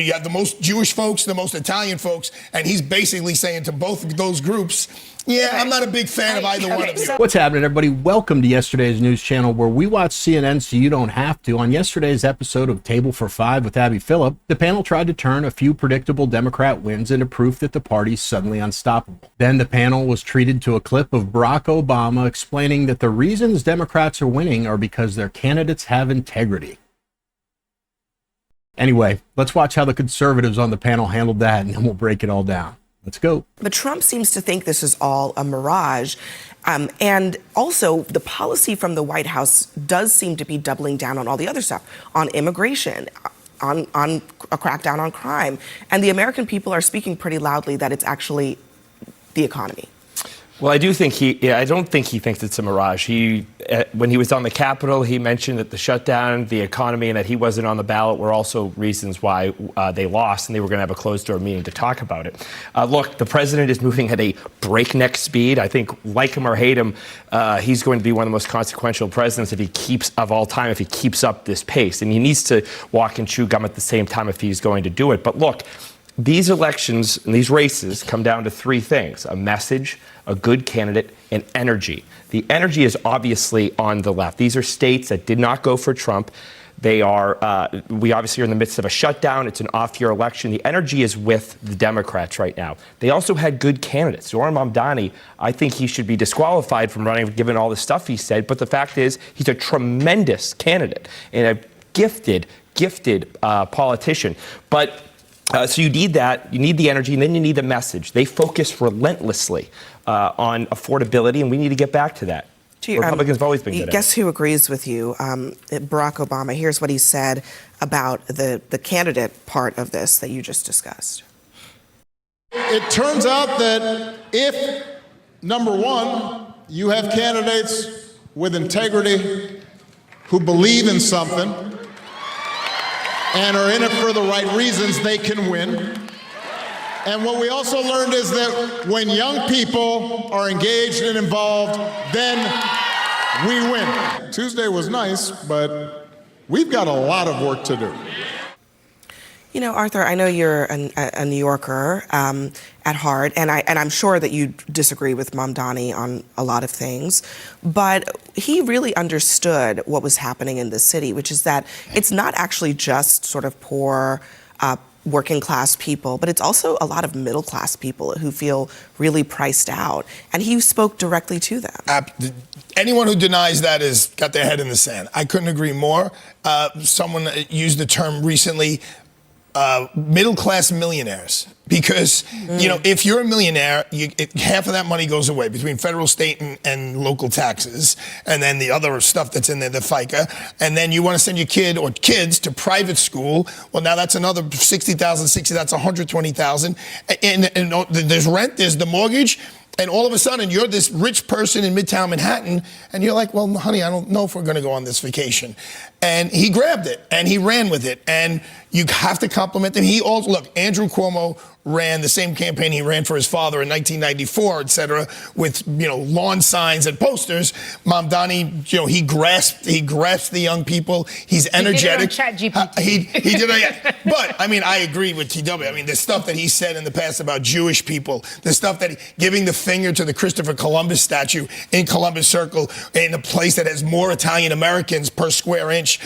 You have the most Jewish folks, the most Italian folks, and he's basically saying to both of those groups, yeah, I'm not a big fan of either one of you. What's happening, everybody? Welcome to yesterday's news channel, where we watch CNN so you don't have to. On yesterday's episode of Table for Five with Abby Phillip, the panel tried to turn a few predictable Democrat wins into proof that the party's suddenly unstoppable. Then the panel was treated to a clip of Barack Obama explaining that the reasons Democrats are winning are because their candidates have integrity. Anyway, let's watch how the conservatives on the panel handled that, and then we'll break it all down. Let's go. But Trump seems to think this is all a mirage. And also, the policy from the White House does seem to be doubling down on all the other stuff, on immigration, on a crackdown on crime. And the American people are speaking pretty loudly that it's actually the economy. Well, I don't think he thinks it's a mirage. When he was on the Capitol, he mentioned that the shutdown, the economy, and that he wasn't on the ballot were also reasons why they lost, and they were going to have a closed-door meeting to talk about it. Look, the president is moving at a breakneck speed. I think, like him or hate him, he's going to be one of the most consequential presidents if he keeps up this pace. And he needs to walk and chew gum at the same time if he's going to do it. But look, these elections and these races come down to three things: a message, a good candidate, and energy. The energy is obviously on the left. These are states that did not go for Trump. We obviously are in the midst of a shutdown. It's an off-year election. The energy is with the Democrats right now. They also had good candidates. Zohran Mumdani, I think he should be disqualified from running given all the stuff he said. But the fact is, he's a tremendous candidate and a gifted politician. But so you need that, you need the energy, and then you need the message. They focus relentlessly on affordability, and we need to get back to that. Republicans have always been good at it. Guess who agrees with you? Barack Obama. Here's what he said about the candidate part of this that you just discussed. It turns out that if, number one, you have candidates with integrity who believe in something and are in it for the right reasons, they can win. And what we also learned is that when young people are engaged and involved, then we win. Tuesday was nice, but we've got a lot of work to do. You know, Arthur, I know you're a New Yorker at heart, and I'm sure that you disagree with Mamdani on a lot of things, but he really understood what was happening in the city, which is that it's not actually just sort of poor, working class people, but it's also a lot of middle class people who feel really priced out, and he spoke directly to them. Anyone who denies that has got their head in the sand. I couldn't agree more. Someone used the term recently, middle-class millionaires, because, you know, if you're a millionaire, half of that money goes away between federal, state, and local taxes, and then the other stuff that's in there, the FICA, and then you want to send your kid or kids to private school. Well, now that's another $60,000, that's $120,000, and there's rent, there's the mortgage. And all of a sudden, you're this rich person in Midtown Manhattan, and you're like, well, honey, I don't know if we're going to go on this vacation. And he grabbed it, and he ran with it. And you have to compliment him. He also, look, Andrew Cuomo ran the same campaign he ran for his father in 1994, et cetera, with, you know, lawn signs and posters. Mamdani, you know, he grasped the young people. He's energetic. He did it. But, I mean, I agree with TW. I mean, the stuff that he said in the past about Jewish people, the stuff that giving the finger to the Christopher Columbus statue in Columbus Circle in a place that has more Italian Americans per square inch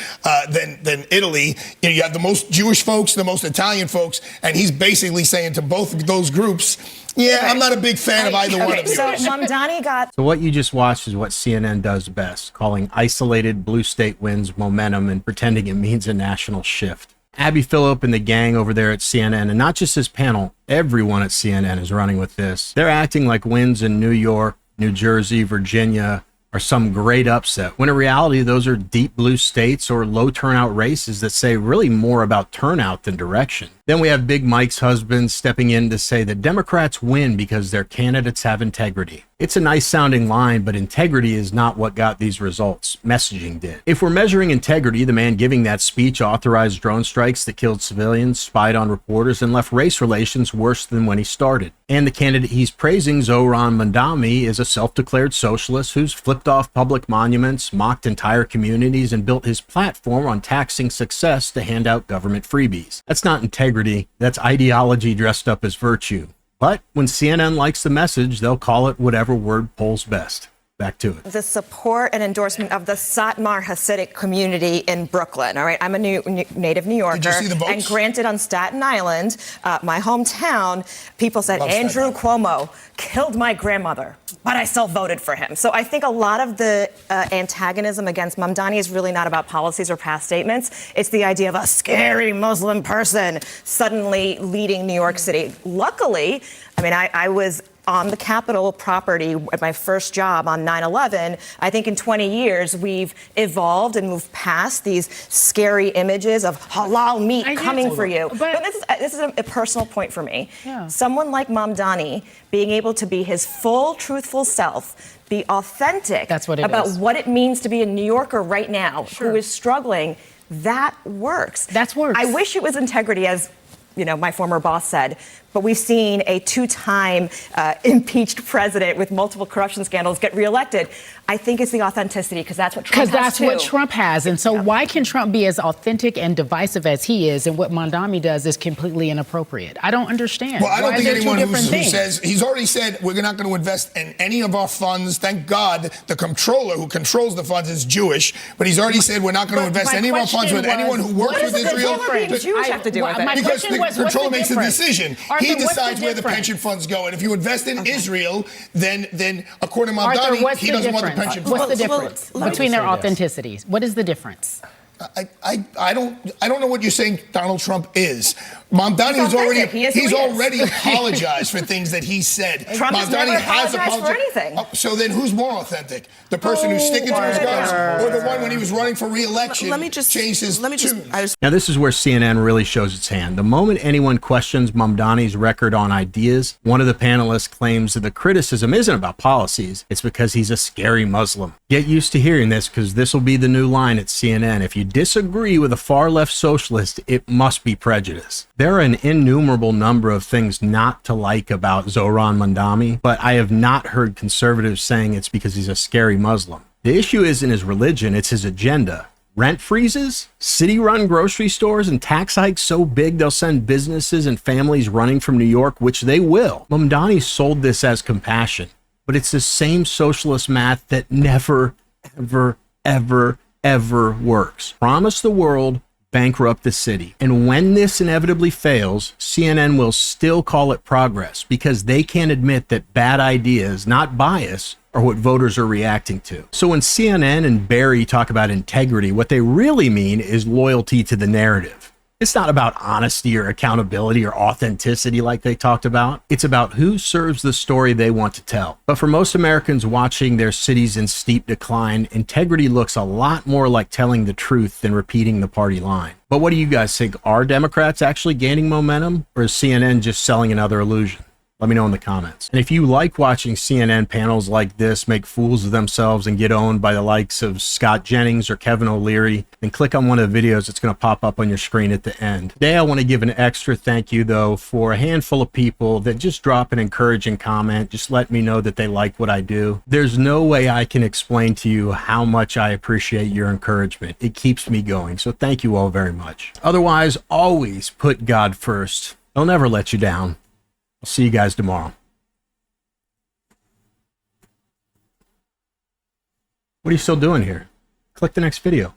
than Italy. You know, you have the most Jewish folks, the most Italian folks, and he's basically saying to both of those groups, yeah, I'm not a big fan of either one of you. So Mamdani got... So what you just watched is what CNN does best, calling isolated blue state wins momentum and pretending it means a national shift. Abby Phillip and the gang over there at CNN, and not just this panel, everyone at CNN is running with this. They're acting like wins in New York, New Jersey, Virginia are some great upset, when in reality, those are deep blue states or low turnout races that say really more about turnout than direction. Then we have Big Mike's husband stepping in to say that Democrats win because their candidates have integrity. It's a nice sounding line, but integrity is not what got these results. Messaging did. If we're measuring integrity, the man giving that speech authorized drone strikes that killed civilians, spied on reporters, and left race relations worse than when he started. And the candidate he's praising, Zohran Mumdani, is a self-declared socialist who's flipped off public monuments, mocked entire communities, and built his platform on taxing success to hand out government freebies. That's not integrity, that's ideology dressed up as virtue. But when CNN likes the message, they'll call it whatever word polls best. Back to it. The support and endorsement of the Satmar Hasidic community in Brooklyn. All right, I'm a native New Yorker. Did you see the votes? And granted, on Staten Island, my hometown, people said Andrew Cuomo killed my grandmother, but I still voted for him. So I think a lot of the antagonism against Mumdani is really not about policies or past statements. It's the idea of a scary Muslim person suddenly leading New York City. Luckily, I mean, I was on the Capitol property at my first job on 9/11. I think in 20 years, we've evolved and moved past these scary images of halal meat coming for you. But this is a personal point for me. Yeah. Someone like Mumdani being able to be his full, truthful self, be authentic about what it means to be a New Yorker right now who is struggling, that works. That works. I wish it was integrity, as my former boss said, but we've seen a two-time impeached president with multiple corruption scandals get reelected. I think it's the authenticity, because that's what Trump has. Because that's what Trump has. And so why can Trump be as authentic and divisive as he is, and what Mumdani does is completely inappropriate? I don't understand. Well, I don't think anyone who says, he's already said we're not going to invest in any of our funds. Thank God the comptroller who controls the funds is Jewish, but he's already said we're not going to invest any of our funds with anyone who works with Israel. What does the Jewish have to do with it? Because the controller makes a decision. He decides where the pension funds go. And if you invest in Israel, then according to Mumdani, he doesn't want the pension funds. What's the difference between their authenticities? What is the difference? I don't know what you're saying Donald Trump is. Mumdani he's already apologized for things that he said. Trump has never apologized for anything. So then who's more authentic? The person who's sticking to his guns, or the one when he was running for re-election changed his tune? Now this is where CNN really shows its hand. The moment anyone questions Mumdani's record on ideas, one of the panelists claims that the criticism isn't about policies, it's because he's a scary Muslim. Get used to hearing this, because this will be the new line at CNN. If you disagree with a far-left socialist, it must be prejudice. There are an innumerable number of things not to like about Zohran Mumdani, but I have not heard conservatives saying it's because he's a scary Muslim. The issue isn't his religion, it's his agenda. Rent freezes, city-run grocery stores, and tax hikes so big they'll send businesses and families running from New York, which they will. Mumdani sold this as compassion, but it's the same socialist math that never, ever works. Promise the world, bankrupt the city. And when this inevitably fails, CNN will still call it progress, because they can't admit that bad ideas, not bias, are what voters are reacting to. So when CNN and Barry talk about integrity, what they really mean is loyalty to the narrative. It's not about honesty or accountability or authenticity like they talked about. It's about who serves the story they want to tell. But for most Americans watching their cities in steep decline, integrity looks a lot more like telling the truth than repeating the party line. But what do you guys think? Are Democrats actually gaining momentum, or is CNN just selling another illusion? Let me know in the comments. And if you like watching CNN panels like this make fools of themselves and get owned by the likes of Scott Jennings or Kevin O'Leary, then click on one of the videos that's going to pop up on your screen at the end. Today, I want to give an extra thank you, though, for a handful of people that just drop an encouraging comment. Just let me know that they like what I do. There's no way I can explain to you how much I appreciate your encouragement. It keeps me going. So thank you all very much. Otherwise, always put God first. He'll never let you down. I'll see you guys tomorrow. What are you still doing here? Click the next video.